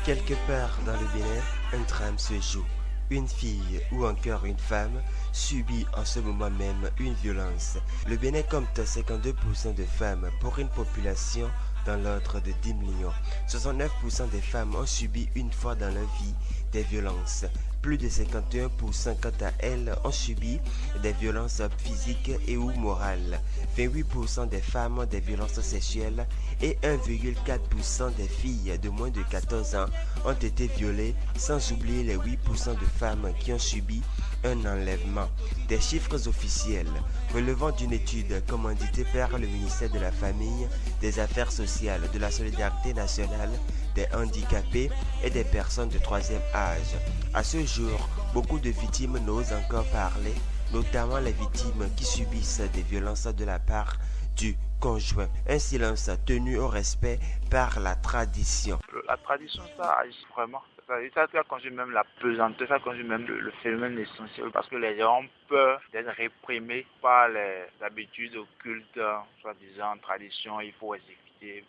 Quelque part dans le Bénin, un drame se joue. Une fille ou encore une femme subit en ce moment même une violence. Le Bénin compte 52% de femmes pour une population dans l'ordre de 10 millions. 69% des femmes ont subi une fois dans leur vie des violences. Plus de 51% quant à elles ont subi des violences physiques et ou morales. 28% des femmes ont des violences sexuelles et 1,4% des filles de moins de 14 ans ont été violées, sans oublier les 8% de femmes qui ont subi un enlèvement. Des chiffres officiels relevant d'une étude commanditée par le ministère de la Famille, des Affaires sociales, de la Solidarité nationale, des handicapés et des personnes de troisième âge. À ce jour, beaucoup de victimes n'osent encore parler, notamment les victimes qui subissent des violences de la part du conjoint. Un silence tenu au respect par la tradition. La tradition, ça agit vraiment. Ça conduit même la pesanteur, ça conduit même le phénomène essentiel parce que les gens ont peur d'être réprimés par les habitudes occultes, soi-disant tradition, il faut exécuter.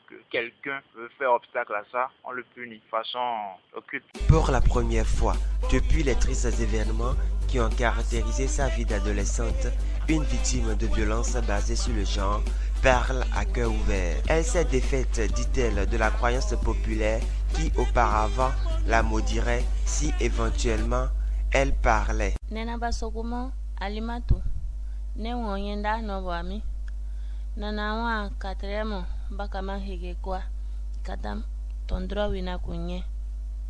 Que quelqu'un veut faire obstacle à ça, on le punit de façon occulte. Pour la première fois, depuis les tristes événements qui ont caractérisé sa vie d'adolescente, une victime de violence basée sur le genre parle à cœur ouvert. Elle s'est défaite, dit-elle, de la croyance populaire qui auparavant la maudirait si éventuellement elle parlait. Nena basokumo alimatu ne wonyenda novami nana wa katremo bakama hege kwa katam tondro wina kunye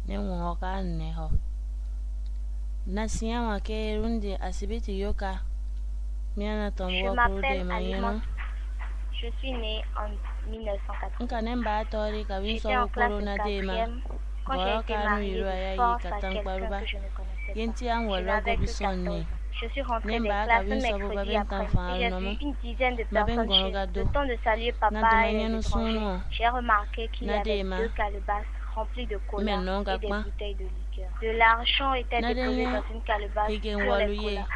ne woka neho nasia wa ke rundi asibiti yoka miana tombo kurude mayeno. Je suis née en 1980. J'étais en classe de 4e quand j'ai été mariée de force à quelqu'un que je ne connaissais pas. Je n'avais que 14 ans. Je suis rentrée des classes mercredi après et j'ai vu une dizaine de personnes chez eux. Le temps de saluer papa et les étrangers, j'ai remarqué qu'il y avait 2 calebasses remplies de cola et des bouteilles de liqueur. De l'argent était déposé dans une calebasse sur les colas.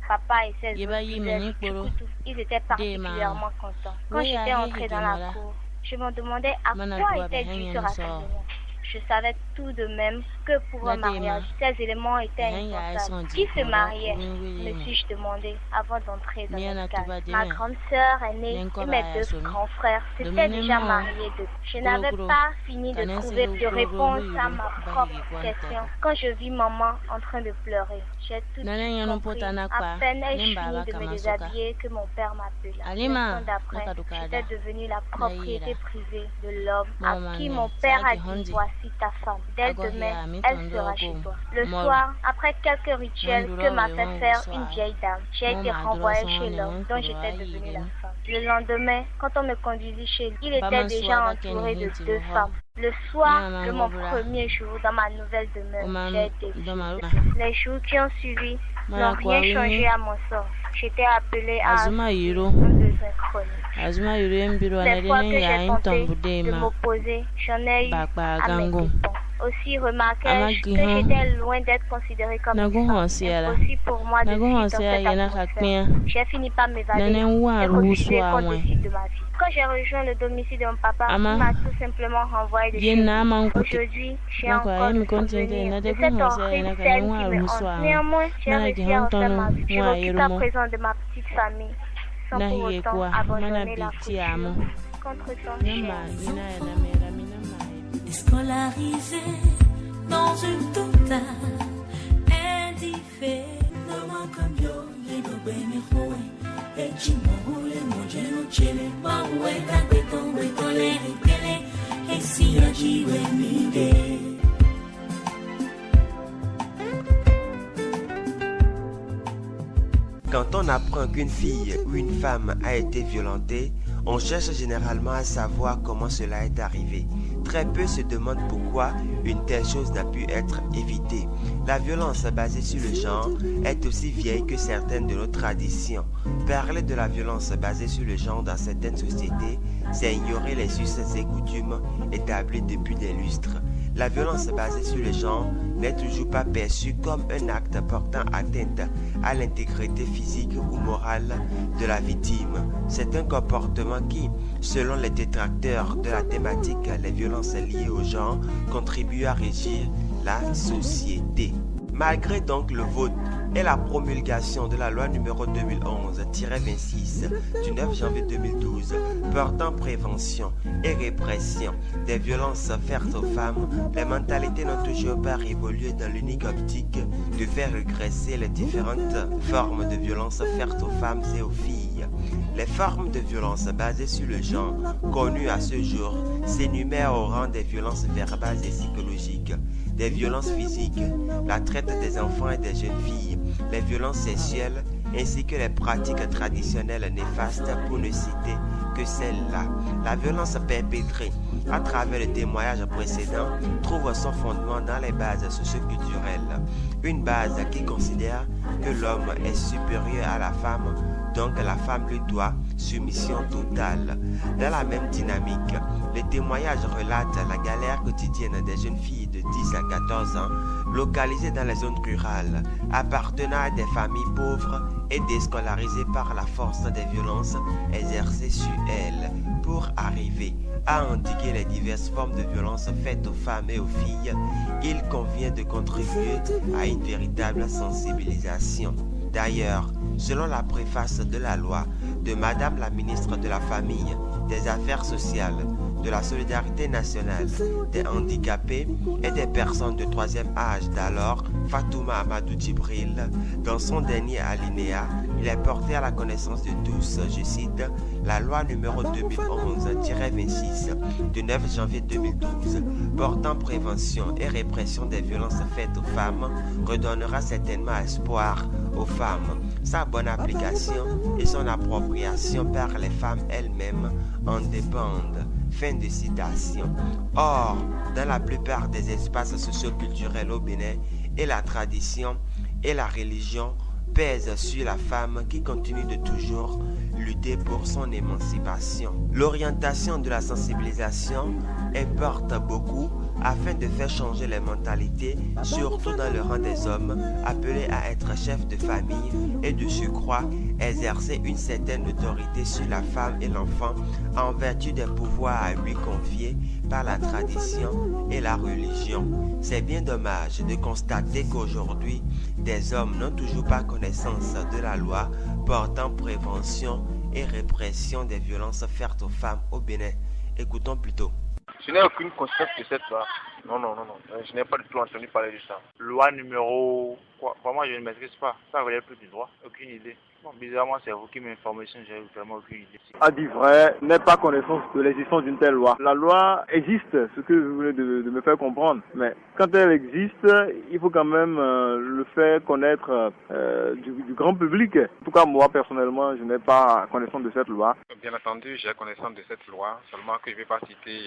Papa et ses autres, ils étaient particulièrement contents. Quand j'étais entrée dans la cour, je me demandais à quoi était dû ce rassemblement. Je savais tout de même que pour un mariage, ces éléments étaient indispensables. Qui se mariait, me suis-je demandé avant d'entrer dans la case. Ma grande sœur aînée et mes 2 grands frères s'étaient déjà mariés d'eux. Je n'avais pas fini de trouver de réponse à ma propre question quand je vis maman en train de pleurer. J'ai tout compris. À peine ai-je fini de me déshabiller que mon père m'appela. L'instant d'après, j'étais devenue la propriété privée de l'homme à qui mon père a dit: voici ta femme. Dès demain, elle sera chez toi. Le soir, après quelques rituels que m'a fait faire une vieille dame, j'ai été renvoyée chez l'homme dont j'étais devenue la femme. Le lendemain, quand on me conduisit chez lui, il était déjà entouré de 2 femmes. Le soir de mon premier jour dans ma nouvelle demeure, j'ai été violée. Les jours qui ont suivi n'ont rien changé à mon sort. J'étais appelée à un de synchronie. Les fois que j'ai tenté de m'opposer, j'en ai eu à mes dépens. Aussi remarquai-je que j'étais loin d'être considérée comme une femme. Impossible pour moi de vivre dans cette atmosphère. J'ai fini par m'évader et refuser qu'on décide de ma vie. Quand j'ai rejoint le domicile de mon papa, il m'a tout simplement renvoyé de chez lui. Aujourd'hui, j'ai encore le souvenir de cette horrible scène qui me hante. Néanmoins, j'ai réussi à refaire ma vie. Je m'occupe à présent de ma petite famille, sans pour autant abandonner la couture contre son chien. Scolarisé dans une totale indifférence. Comme yo, les bébés et Chimogule, mon géno, chile, Mawé, Tapeton, Bétolé, Télé, et si a jiwe mide. Quand on apprend qu'une fille ou une femme a été violentée, on cherche généralement à savoir comment cela est arrivé. Très peu se demandent pourquoi une telle chose n'a pu être évitée. La violence basée sur le genre est aussi vieille que certaines de nos traditions. Parler de la violence basée sur le genre dans certaines sociétés, c'est ignorer les us et coutumes établis depuis des lustres. la violence basée sur le genre n'est toujours pas perçue comme un acte portant atteinte à l'intégrité physique ou morale de la victime. C'est un comportement qui, selon les détracteurs de la thématique, les violences liées au genre contribuent à régir la société. Malgré donc le vote et la promulgation de la loi numéro 2011-26 du 9 janvier 2012 portant prévention et répression des violences faites aux femmes, les mentalités n'ont toujours pas évolué dans l'unique optique de faire régresser les différentes formes de violences faites aux femmes et aux filles. Les formes de violence basées sur le genre connues à ce jour s'énumèrent au rang des violences verbales et psychologiques, des violences physiques, la traite des enfants et des jeunes filles, les violences sexuelles ainsi que les pratiques traditionnelles néfastes pour ne citer que celles-là. La violence perpétrée à travers les témoignages précédents trouve son fondement dans les bases socioculturelles. Une base qui considère que l'homme est supérieur à la femme, donc la femme lui doit soumission totale. Dans la même dynamique, les témoignages relatent la galère quotidienne des jeunes filles de 10 à 14 ans localisées dans les zones rurales, appartenant à des familles pauvres et déscolarisées par la force des violences exercées sur elles. Pour arriver à endiguer les diverses formes de violences faites aux femmes et aux filles, il convient de contribuer à une véritable sensibilisation. D'ailleurs, selon la préface de la loi de Madame la ministre de la Famille, des Affaires sociales, de la Solidarité nationale, des handicapés et des personnes de troisième âge d'alors, Fatouma Amadou Djibril, dans son dernier alinéa, il est porté à la connaissance de tous, je cite, la loi numéro 2011-26 du 9 janvier 2012 portant prévention et répression des violences faites aux femmes redonnera certainement espoir aux femmes. Sa bonne application et son appropriation par les femmes elles-mêmes en dépendent. Fin de citation. Or, dans la plupart des espaces socioculturels au Bénin, et la tradition et la religion pèsent sur la femme qui continue de toujours lutter pour son émancipation. L'orientation de la sensibilisation importe beaucoup afin de faire changer les mentalités, surtout dans le rang des hommes appelés à être chefs de famille et de surcroît exercer une certaine autorité sur la femme et l'enfant en vertu des pouvoirs à lui confiés par la tradition et la religion. C'est bien dommage de constater qu'aujourd'hui, des hommes n'ont toujours pas connaissance de la loi portant prévention et répression des violences faites aux femmes au Bénin. Écoutons plutôt. Je n'ai aucune concept de cette loi. Non. Je n'ai pas du tout entendu parler de ça. Loi numéro... Vraiment, je ne maîtrise pas. Ça relève plus du droit. Aucune idée. Bon, bizarrement, c'est vous qui m'informez, j'ai vraiment aucune idée. À dire vrai, n'ai pas connaissance de l'existence d'une telle loi. La loi existe, ce que vous venez de me faire comprendre. Mais quand elle existe, il faut quand même le faire connaître du grand public. En tout cas, moi, personnellement, je n'ai pas connaissance de cette loi. Bien entendu, j'ai connaissance de cette loi, seulement que je ne vais pas citer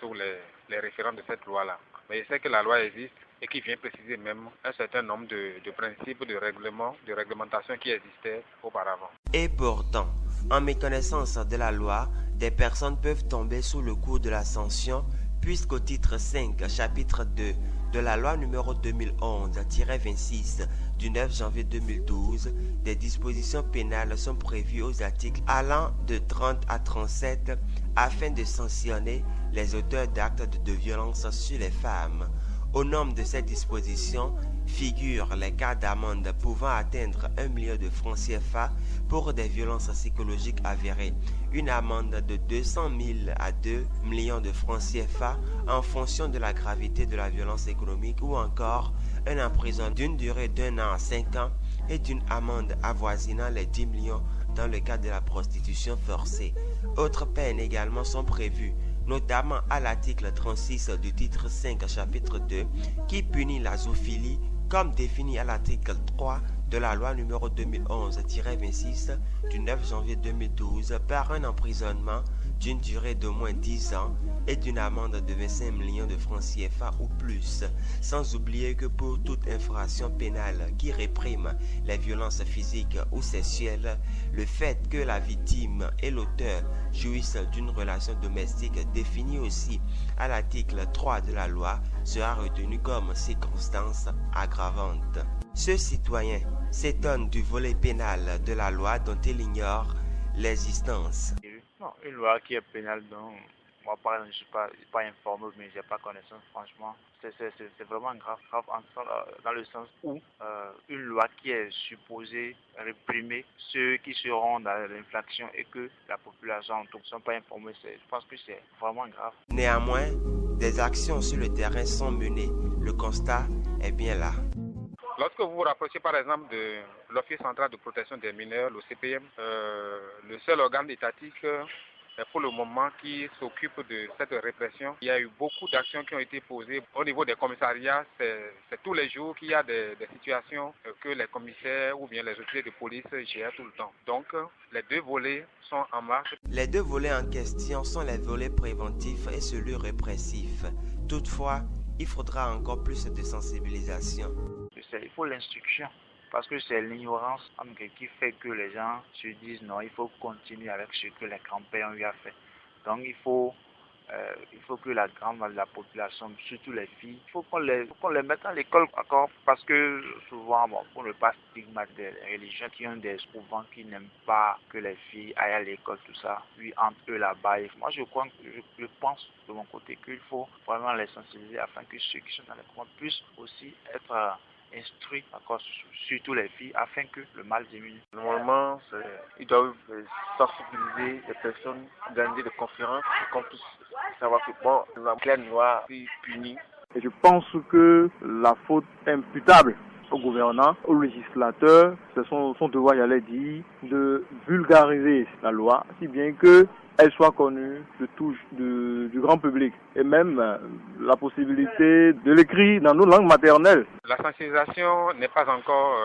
sur les référents de cette loi-là. Mais je sais que la loi existe et qui vient préciser même un certain nombre de principes, de règlements, de réglementations qui existaient auparavant. Et pourtant, en méconnaissance de la loi, des personnes peuvent tomber sous le coup de la sanction, puisqu'au titre 5, chapitre 2 de la loi numéro 2011-26 du 9 janvier 2012, des dispositions pénales sont prévues aux articles allant de 30 à 37 afin de sanctionner les auteurs d'actes de violence sur les femmes. Au nombre de ces dispositions figurent les cas d'amende pouvant atteindre 1 million de francs CFA pour des violences psychologiques avérées, une amende de 200 000 à 2 millions de francs CFA en fonction de la gravité de la violence économique ou encore un emprisonnement d'une durée d'1 an à 5 ans et d'une amende avoisinant les 10 millions dans le cas de la prostitution forcée. Autres peines également sont prévues, notamment à l'article 36 du titre 5 chapitre 2 qui punit la zoophilie comme défini à l'article 3 de la loi numéro 2011-26 du 9 janvier 2012 par un emprisonnement d'une durée d'au moins 10 ans et d'une amende de 25 millions de francs CFA ou plus, sans oublier que pour toute infraction pénale qui réprime les violences physiques ou sexuelles, le fait que la victime et l'auteur jouissent d'une relation domestique définie aussi à l'article 3 de la loi sera retenu comme circonstance aggravante. Ce citoyen s'étonne du volet pénal de la loi dont il ignore l'existence. Non, une loi qui est pénale, donc moi par exemple, je ne suis pas informé, mais je n'ai pas connaissance, franchement. C'est vraiment grave dans le sens où une loi qui est supposée réprimer ceux qui seront dans l'infraction et que la population ne sont pas informés, je pense que c'est vraiment grave. Néanmoins, des actions sur le terrain sont menées. Le constat est bien là. Lorsque vous vous rapprochez par exemple de l'Office central de protection des mineurs, le CPM, le seul organe étatique pour le moment qui s'occupe de cette répression, il y a eu beaucoup d'actions qui ont été posées au niveau des commissariats. C'est tous les jours qu'il y a des situations que les commissaires ou bien les officiers de police gèrent tout le temps. Donc les deux volets sont en marche. Les deux volets en question sont les volets préventifs et celui répressif. Toutefois, il faudra encore plus de sensibilisation. Il faut l'instruction, parce que c'est l'ignorance qui fait que les gens se disent non, il faut continuer avec ce que les grands-pères ont eu à faire. Donc il faut que la grande majorité de la population, surtout les filles, il faut qu'on les mette à l'école encore, parce que souvent, pour ne pas stigmatiser les religions qui ont des couvents qui n'aiment pas que les filles aillent à l'école, tout ça, puis entre eux là-bas. Et moi je pense de mon côté qu'il faut vraiment les sensibiliser afin que ceux qui sont dans les couvents puissent aussi être instruits encore, surtout les filles, afin que le mal diminue. Normalement, ils doivent sensibiliser les personnes, organiser des conférences pour qu'on puisse savoir que la pleine loi est punie. Et je pense que la faute imputable au gouvernant, au législateur, c'est son devoir, j'allais dire, de vulgariser la loi, si bien que elle soit connue du grand public, et même la possibilité de l'écrire dans nos langues maternelles. La sensibilisation n'est pas encore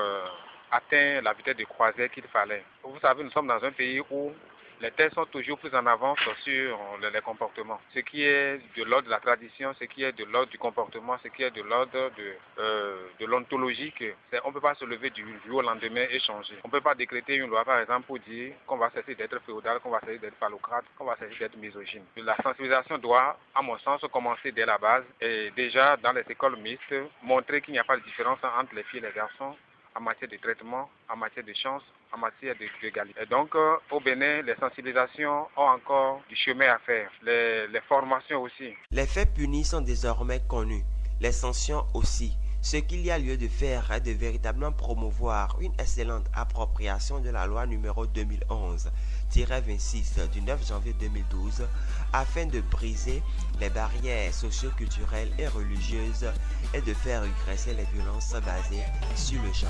atteint la vitesse de croisière qu'il fallait. Vous savez, nous sommes dans un pays où les textes sont toujours plus en avance sur les comportements. Ce qui est de l'ordre de la tradition, ce qui est de l'ordre du comportement, ce qui est de l'ordre de l'ontologique, on ne peut pas se lever du jour au lendemain et changer. On ne peut pas décréter une loi, par exemple, pour dire qu'on va cesser d'être féodal, qu'on va cesser d'être phallocrate, qu'on va cesser d'être misogyne. La sensibilisation doit, à mon sens, commencer dès la base et déjà dans les écoles mixtes, montrer qu'il n'y a pas de différence entre les filles et les garçons en matière de traitement, en matière de chance, en matière d'égalité. Et donc, au Bénin, les sensibilisations ont encore du chemin à faire, les formations aussi. Les faits punis sont désormais connus, les sanctions aussi. Ce qu'il y a lieu de faire est de véritablement promouvoir une excellente appropriation de la loi numéro 2011-26 du 9 janvier 2012 afin de briser les barrières socio-culturelles et religieuses et de faire régresser les violences basées sur le genre.